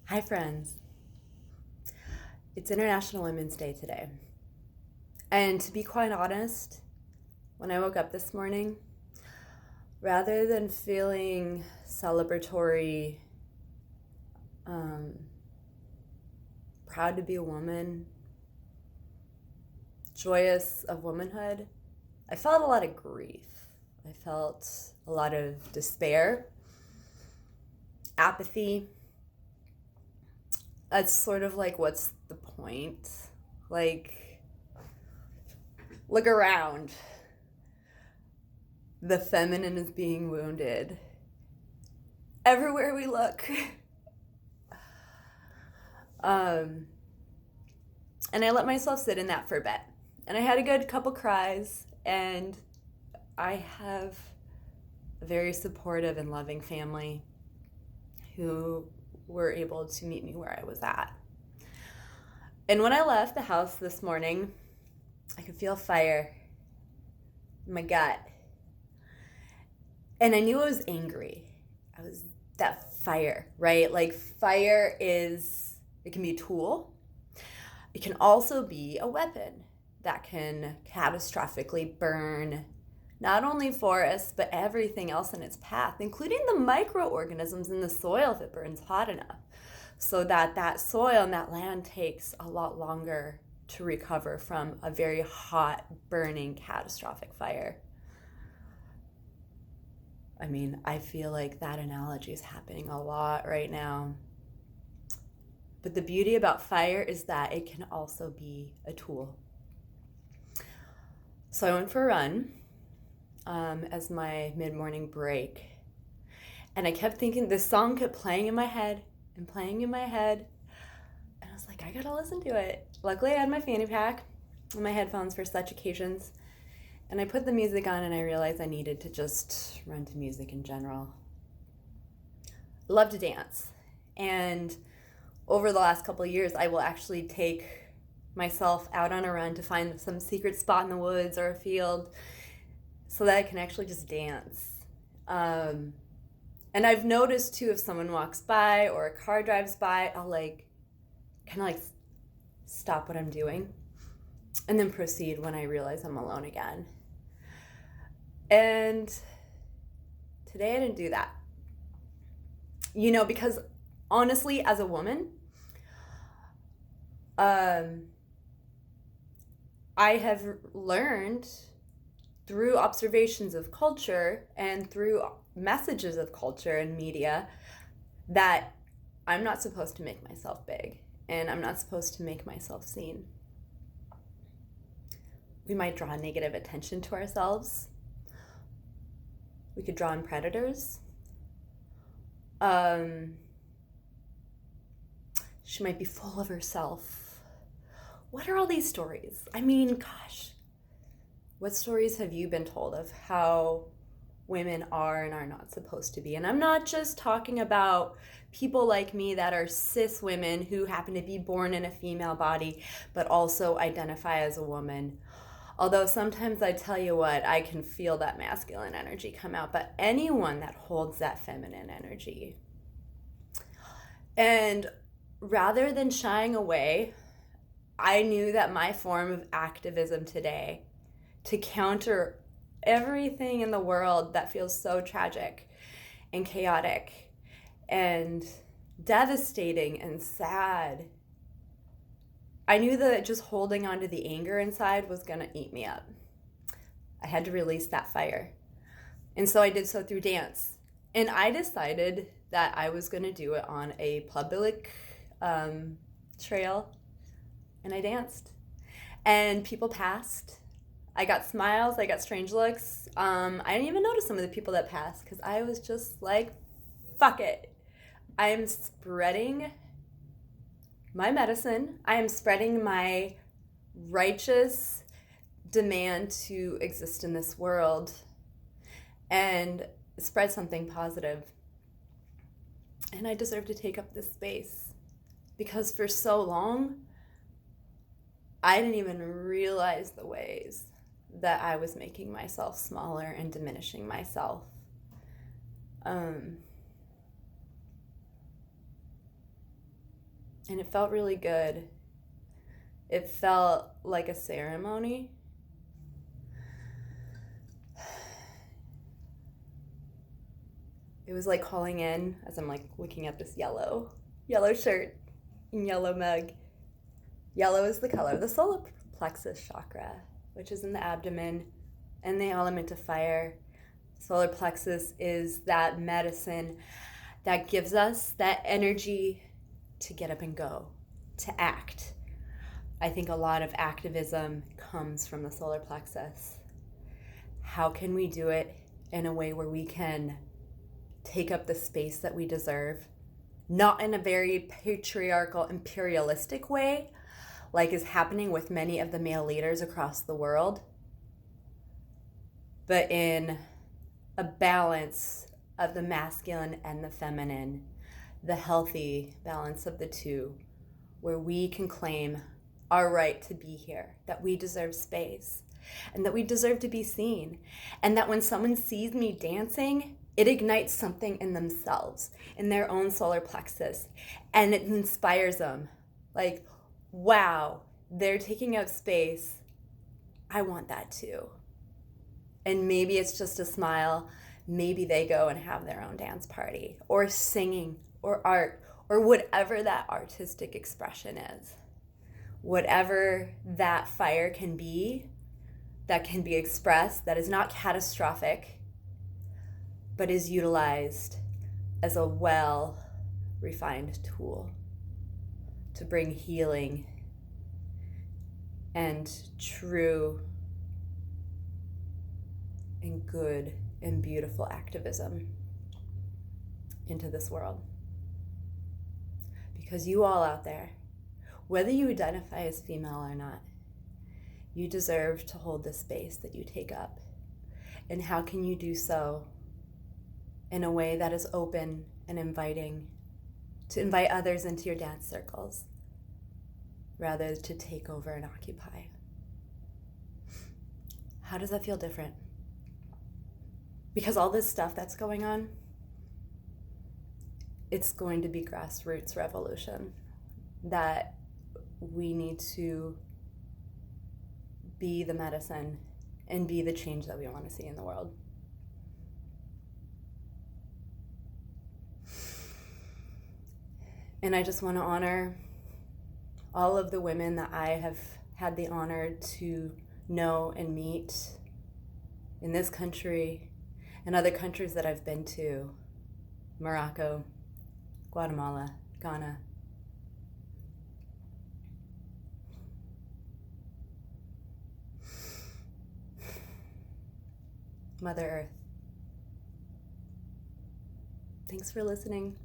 Hi, friends. It's International Women's Day today. And to be quite honest, when I woke up this morning, rather than feeling celebratory, proud to be a woman, joyous of womanhood, I felt a lot of grief. I felt a lot of despair, apathy. It's sort of like, what's the point? Like, look around. The feminine is being wounded everywhere we look. And I let myself sit in that for a bit. And I had a good couple cries, and I have a very supportive and loving family who were able to meet me where I was at. And when I left the house this morning, I could feel fire in my gut. And I knew I was angry. I was that fire, right? Like, fire it can be a tool. It can also be a weapon that can catastrophically burn not only forests, but everything else in its path, including the microorganisms in the soil if it burns hot enough, so that soil and that land takes a lot longer to recover from a very hot, burning, catastrophic fire. I mean, I feel like that analogy is happening a lot right now. But the beauty about fire is that it can also be a tool. So I went for a run as my mid-morning break. And I kept thinking, this song kept playing in my head and playing in my head. And I was like, I gotta listen to it. Luckily, I had my fanny pack and my headphones for such occasions. And I put the music on and I realized I needed to just run to music in general. I love to dance. And over the last couple of years, I will actually take myself out on a run to find some secret spot in the woods or a field so that I can actually just dance. And I've noticed too, if someone walks by or a car drives by, I'll kind of stop what I'm doing and then proceed when I realize I'm alone again. And today I didn't do that. Because honestly, as a woman, I have learned through observations of culture and through messages of culture and media that I'm not supposed to make myself big and I'm not supposed to make myself seen. We might draw negative attention to ourselves. We could draw in predators. She might be full of herself. What are all these stories? I mean, gosh, what stories have you been told of how women are and are not supposed to be? And I'm not just talking about people like me that are cis women who happen to be born in a female body, but also identify as a woman. Although sometimes I tell you what, I can feel that masculine energy come out, but anyone that holds that feminine energy. And rather than shying away, I knew that my form of activism today, to counter everything in the world that feels so tragic and chaotic and devastating and sad, I knew that just holding on to the anger inside was going to eat me up. I had to release that fire. And so I did so through dance. And I decided that I was going to do it on a public trail. And I danced. And people passed. I got smiles. I got strange looks. I didn't even notice some of the people that passed because I was just like, fuck it. I am spreading my medicine. I am spreading my righteous demand to exist in this world and spread something positive. And I deserve to take up this space because for so long, I didn't even realize the ways that I was making myself smaller and diminishing myself. And it felt really good. It felt like a ceremony. It was like calling in, as I'm like looking at this yellow shirt and yellow mug. Yellow is the color of the solar plexus chakra, which is in the abdomen and the element of fire. Solar plexus is that medicine that gives us that energy to get up and go, to act. I think a lot of activism comes from the solar plexus. How can we do it in a way where we can take up the space that we deserve? Not in a very patriarchal, imperialistic way, like is happening with many of the male leaders across the world, but in a balance of the masculine and the feminine, the healthy balance of the two, where we can claim our right to be here, that we deserve space, and that we deserve to be seen, and that when someone sees me dancing, it ignites something in themselves, in their own solar plexus, and it inspires them. Like, wow, they're taking up space. I want that too. And maybe it's just a smile. Maybe they go and have their own dance party, or singing, or art, or whatever that artistic expression is. Whatever that fire can be, that can be expressed, that is not catastrophic, but is utilized as a well-refined tool to bring healing and true and good and beautiful activism into this world. Because you all out there, whether you identify as female or not, you deserve to hold the space that you take up. And how can you do so in a way that is open and inviting, to invite others into your dance circles, rather to take over and occupy? How does that feel different? Because all this stuff that's going on, it's going to be grassroots revolution, that we need to be the medicine and be the change that we want to see in the world. And I just want to honor all of the women that I have had the honor to know and meet in this country and other countries that I've been to: Morocco, Guatemala, Ghana. Mother Earth. Thanks for listening.